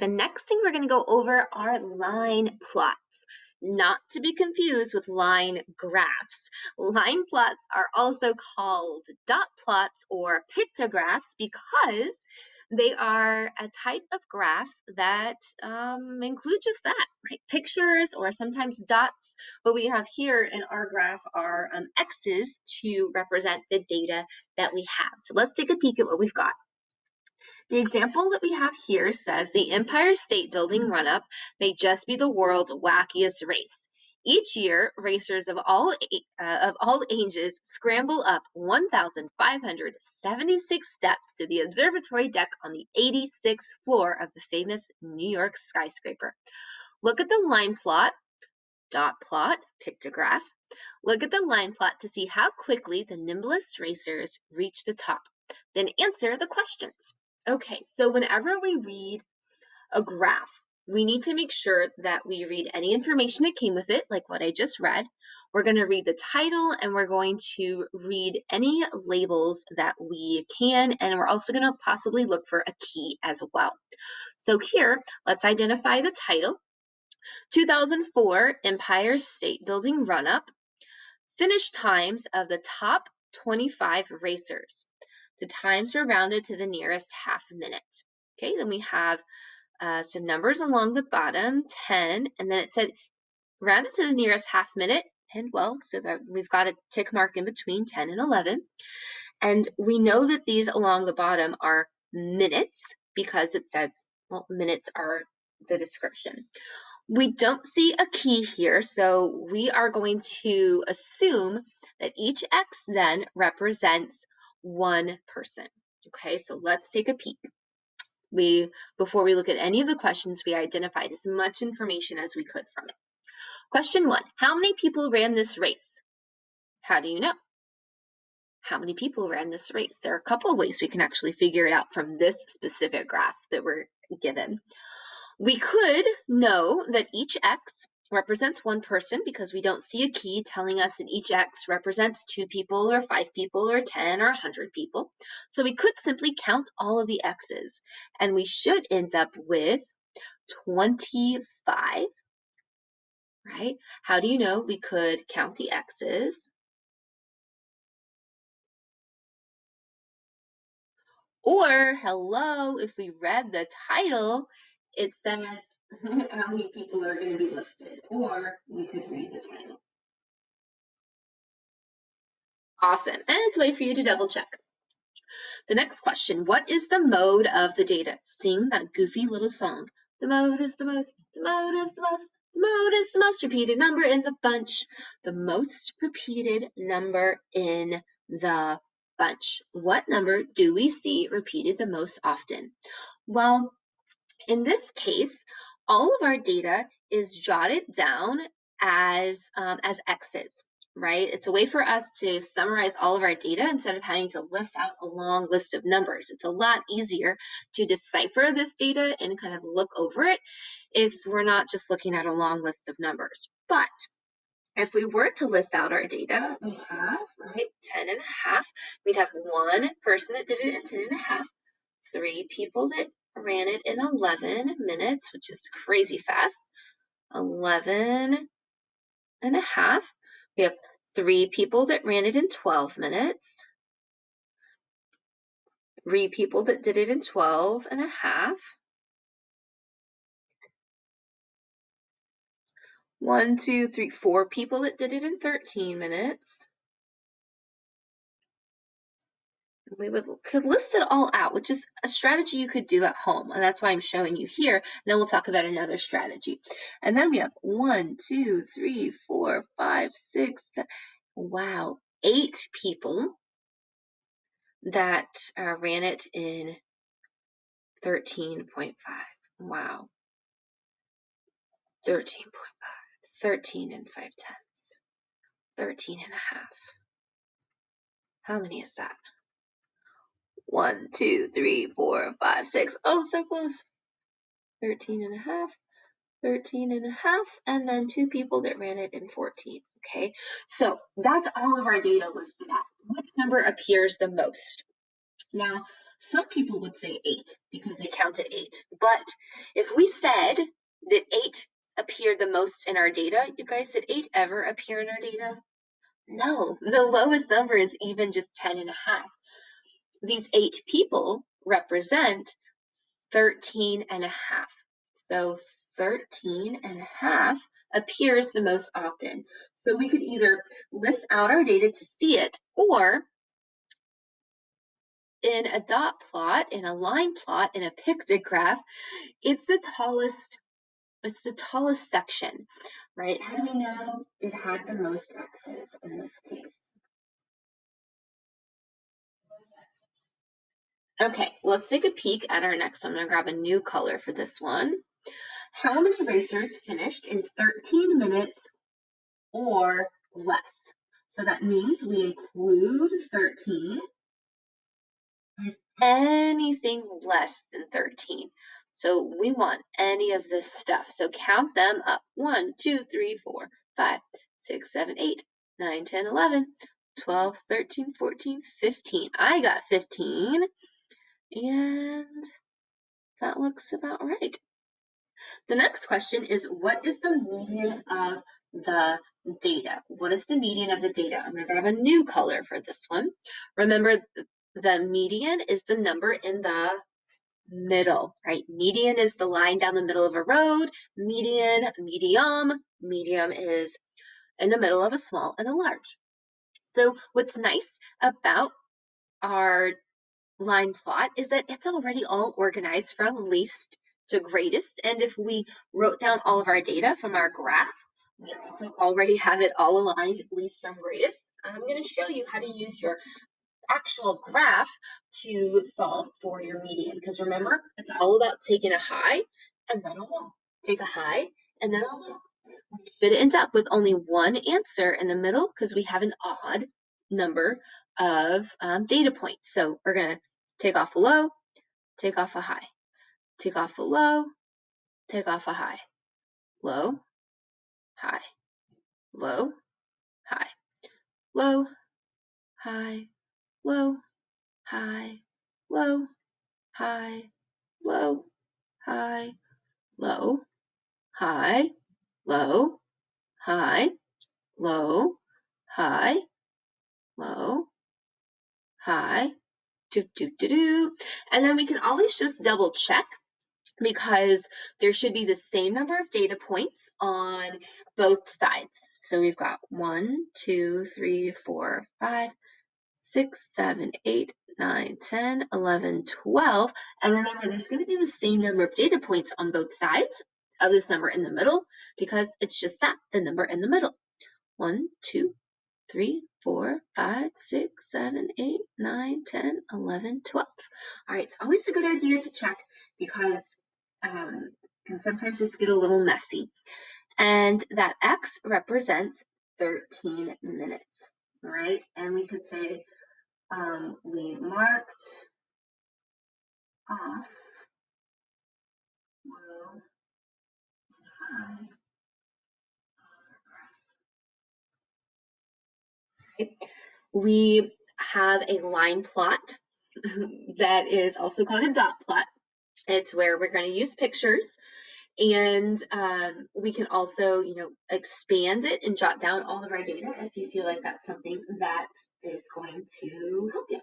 The next thing we're going to go over are line plots, not to be confused with line graphs. Line plots are also called dot plots or pictographs because they are a type of graph that include just that, right? Pictures or sometimes dots. What we have here in our graph are X's to represent the data that we have. So let's take a peek at what we've got. The example that we have here says the Empire State Building run-up may just be the world's wackiest race. Each year, racers of all ages scramble up 1,576 steps to the observatory deck on the 86th floor of the famous New York skyscraper. Look at the line plot, dot plot, pictograph. Look at the line plot to see how quickly the nimblest racers reach the top. Then answer the questions. Okay, so whenever we read a graph, we need to make sure that we read any information that came with it, like what I just read. We're going to read the title, and we're going to read any labels that we can, and we're also going to possibly look for a key as well. So here, let's identify the title. 2004 Empire State Building Run-Up. Finish times of the top 25 racers. The times are rounded to the nearest half minute. Okay, then we have some numbers along the bottom, 10, and then it said rounded to the nearest half minute, and well, so that we've got a tick mark in between 10 and 11. And we know that these along the bottom are minutes because it says, well, minutes are the description. We don't see a key here, so we are going to assume that each X then represents one person. Okay, so let's take a peek. Before we look at any of the questions, we identified as much information as we could from it. Question 1, how many people ran this race? How do you know? How many people ran this race? There are a couple of ways we can actually figure it out from this specific graph that we're given. We could know that each X represents one person because we don't see a key telling us that each X represents 2 people or 5 people or 10 or 100 people. So we could simply count all of the X's, and we should end up with 25, right? How do you know we could count the X's? Or, hello, if we read the title, it says how many people are going to be listed, or we could read the title. Awesome, and it's a way for you to double check. The next question, what is the mode of the data? Sing that goofy little song. The mode is the most, the mode is the most, the mode is the most repeated number in the bunch. The most repeated number in the bunch. What number do we see repeated the most often? Well, in this case, all of our data is jotted down as X's, right? It's a way for us to summarize all of our data instead of having to list out a long list of numbers. It's a lot easier to decipher this data and kind of look over it if we're not just looking at a long list of numbers. But if we were to list out our data, we have, right, 10 and a half. We'd have one person that did it in 10 and a half, 3 people that ran it in 11 minutes, which is crazy fast. 11 and a half. We have 3 people that ran it in 12 minutes. 3 people that did it in 12 and a half. 1, 2, 3, 4 people that did it in 13 minutes. We could list it all out, which is a strategy you could do at home, and that's why I'm showing you here. And then we'll talk about another strategy. And then we have 1, 2, 3, 4, 5, 6, 7, wow, 8 people that ran it in 13.5. Wow, 13.5, 13 and 5/10, 13 and a half. How many is that? 1, 2, 3, 4, 5, 6. Oh, so close. 13 and a half, 13 and a half, and then 2 people that ran it in 14. Okay, so that's all of our data listed at. Which number appears the most? Now, Some people would say 8 because they counted 8. But if we said that 8 appeared the most in our data, you guys, did 8 ever appear in our data? No, the lowest number is even just 10 and a half. These 8 people represent 13 and a half. So 13 and a half appears the most often. So we could either list out our data to see it, or in a dot plot, in a line plot, in a pictograph, it's the tallest section, right? How do we know it had the most X's in this case? Okay, let's take a peek at our next one. I'm gonna grab a new color for this one. How many racers finished in 13 minutes or less? So that means we include 13 and anything less than 13. So we want any of this stuff. So count them up. 1, 2, 3, 4, 5, 6, 7, 8, 9, 10, 11, 12, 13, 14, 15. I got 15. And that looks about right. The next question is, what is the median of the data? What is the median of the data? I'm going to grab a new color for this one. Remember, the median is the number in the middle, right? Median is the line down the middle of a road. Median, medium is in the middle of a small and a large. So what's nice about our line plot is that it's already all organized from least to greatest. And if we wrote down all of our data from our graph, we also already have it all aligned least from greatest. I'm going to show you how to use your actual graph to solve for your median. Because remember, it's all about taking a high and then a low. Take a high and then a low. But it ends up with only one answer in the middle because we have an odd number of data points. So we're going to take off a low, take off a high, take off a low, take off a high, low, high, low, high, low, high, low, high, low, high, low, high, low, high, low, high, low, high, low, high, do, do, do, do. And then we can always just double check because there should be the same number of data points on both sides. So we've got 1, 2, 3, 4, 5, 6, 7, 8, 9, 10, 11, 12. And remember, there's going to be the same number of data points on both sides of this number in the middle because it's just that, the number in the middle. 1, 2, 3, 4, 5, 6, 7, 8, 9, 10, 11, 12. All right, it's always a good idea to check because can sometimes just get a little messy. And that X represents 13 minutes, right? And we could say we marked off low and high. Okay. We have a line plot that is also called a dot plot. It's where we're going to use pictures, and we can also, expand it and jot down all of our data if you feel like that's something that is going to help you.